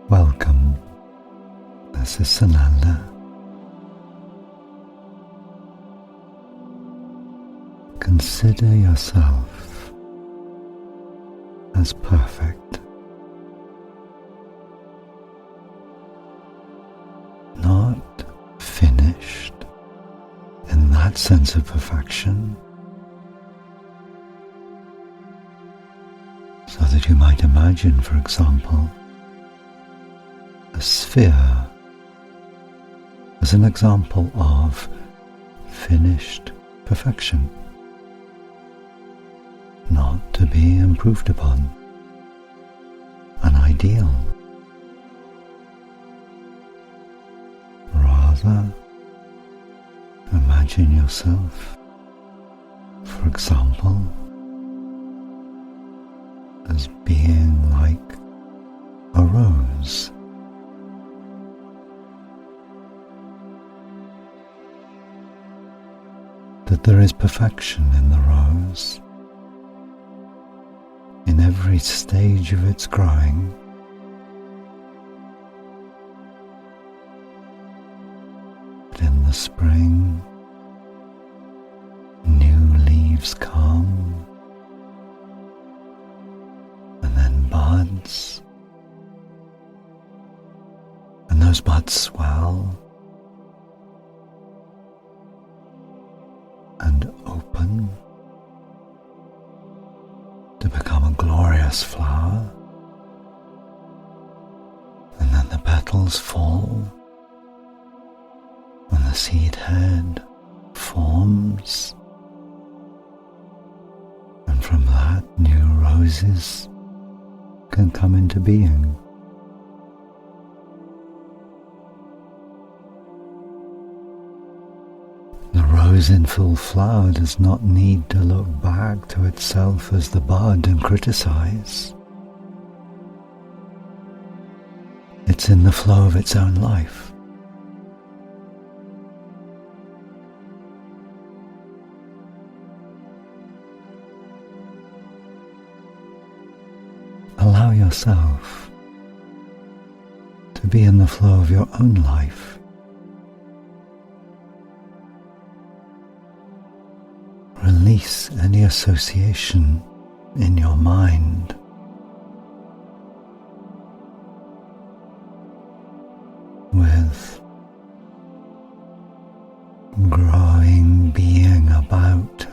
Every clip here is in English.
Welcome, this is Sananda. Consider yourself as perfect, not finished in that sense of perfection, so that you might imagine, for example, a sphere as an example of finished perfection, not to be improved upon, an ideal. Rather, imagine yourself, for example, as being like a rose. That there is perfection in the rose, in every stage of its growing, that in the spring new leaves come, and then buds, and those buds swell and open to become a glorious flower, and then the petals fall and the seed head forms, and from that new roses can come into being. The rose in full flower does not need to look back to itself as the bud and criticize. It's in the flow of its own life. Allow yourself to be in the flow of your own life. Release any association in your mind with growing being about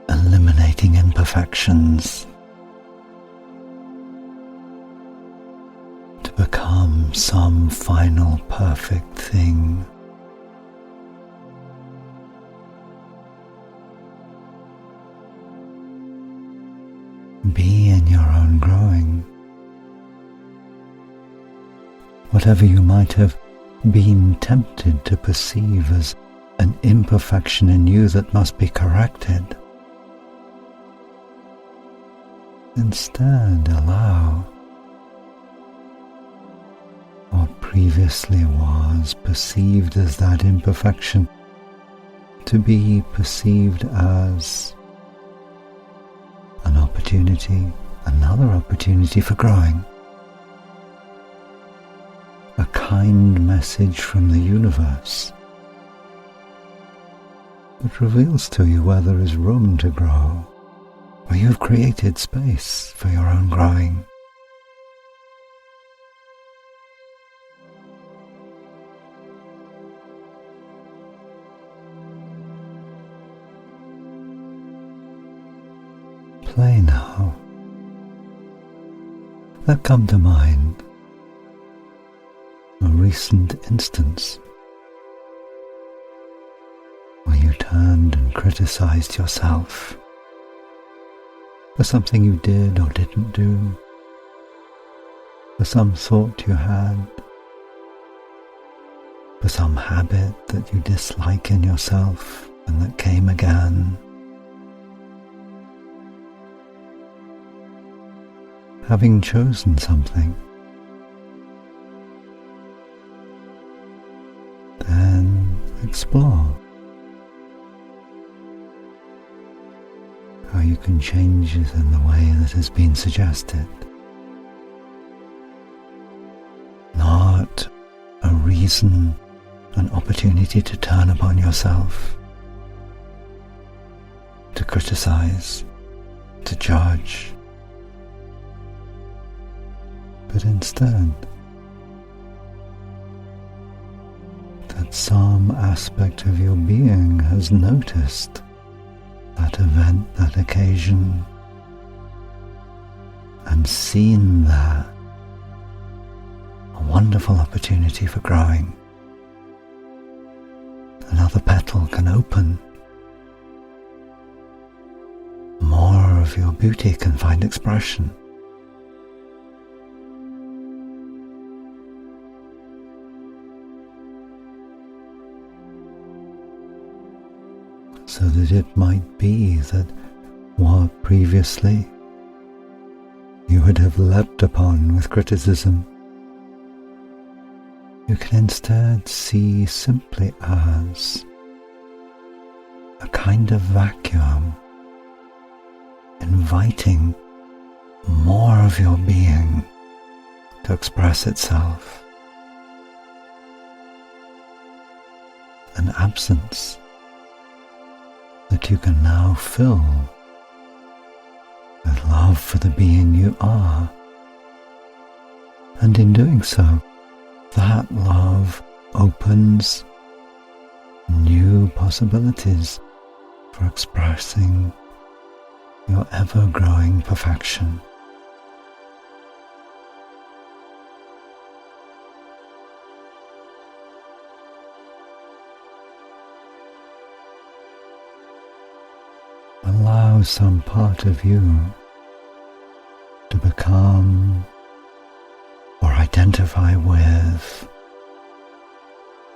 eliminating imperfections to become some final perfect thing. Be in your own growing. Whatever you might have been tempted to perceive as an imperfection in you that must be corrected, instead allow what previously was perceived as that imperfection to be perceived as an opportunity, another opportunity for growing. A kind message from the universe that reveals to you where there is room to grow, where you have created space for your own growing. Play now. There come to mind a recent instance where you turned and criticized yourself for something you did or didn't do, for some thought you had, for some habit that you dislike in yourself and that came again. Having chosen something, then explore how you can change it in the way that has been suggested. reason an opportunity to turn upon yourself, to criticize, to judge, but instead that some aspect of your being has noticed that event, that occasion, and seen there a wonderful opportunity for growing. Another petal can open. More of your beauty can find expression. So that it might be that what previously you would have leapt upon with criticism, you can instead see simply as a kind of vacuum inviting more of your being to express itself. An absence that you can now fill with love for the being you are. And in doing so, that love opens new possibilities for expressing your ever-growing perfection. Allow some part of you to become or identify with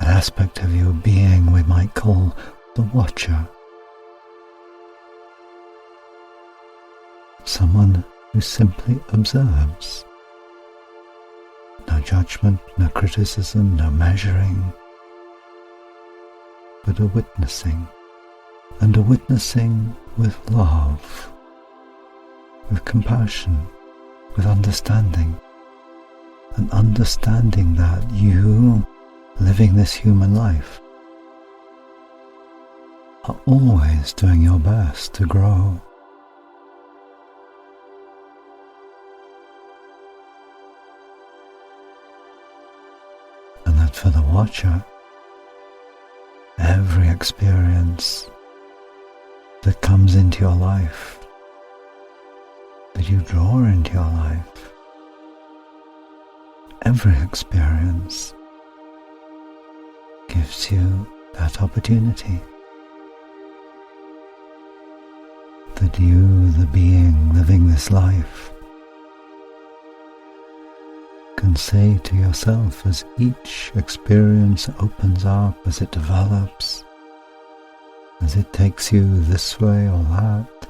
an aspect of your being we might call the watcher. Someone who simply observes. No judgment, no criticism, no measuring, but a witnessing. And a witnessing with love, with compassion, with understanding. An understanding that you, living this human life, are always doing your best to grow. And that for the watcher, every experience that comes into your life, that you draw into your life, every experience gives you that opportunity that you, the being living this life, can say to yourself as each experience opens up, as it develops, as it takes you this way or that,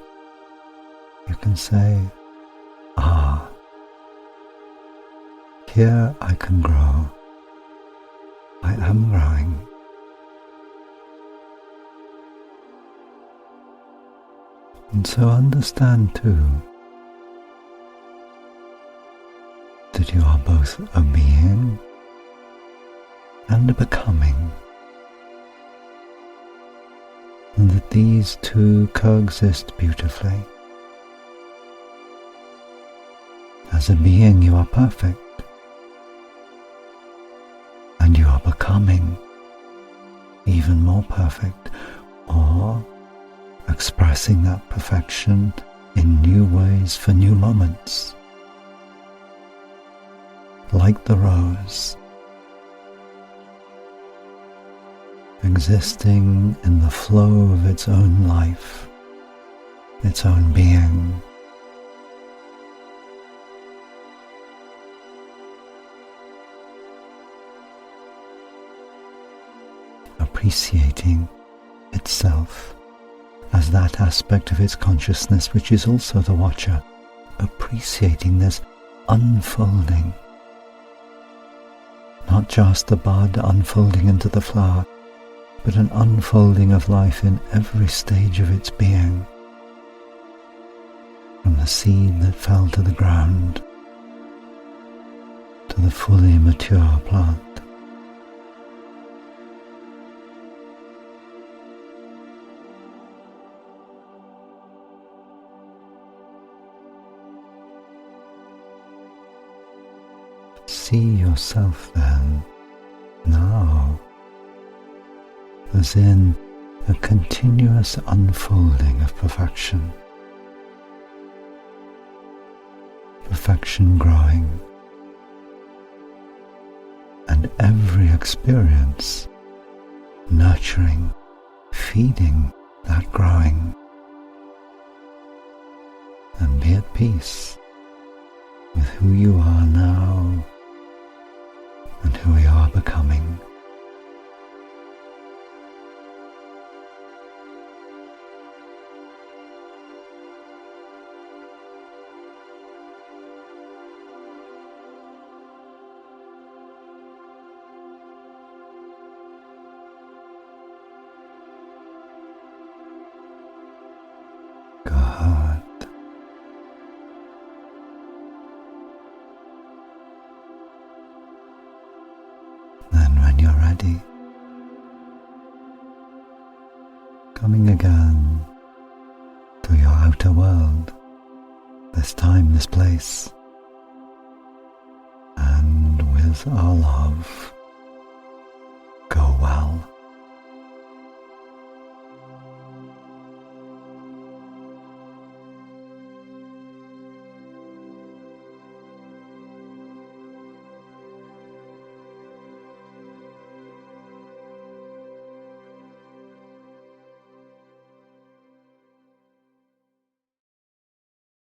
you can say, here I can grow. I am growing. And so understand too that you are both a being and a becoming, and that these two coexist beautifully. As a being you are perfect, and you are becoming even more perfect, or expressing that perfection in new ways for new moments. Like the rose, existing in the flow of its own life, its own being. Appreciating itself as that aspect of its consciousness which is also the watcher, appreciating this unfolding, not just the bud unfolding into the flower, but an unfolding of life in every stage of its being, from the seed that fell to the ground to the fully mature plant. see yourself then, now, as in a continuous unfolding of perfection. Perfection growing, and every experience nurturing, feeding that growing. And be at peace with who you are now and who you are becoming. Good. Then when you're ready, coming again to your outer world, this time, this place, and with our love,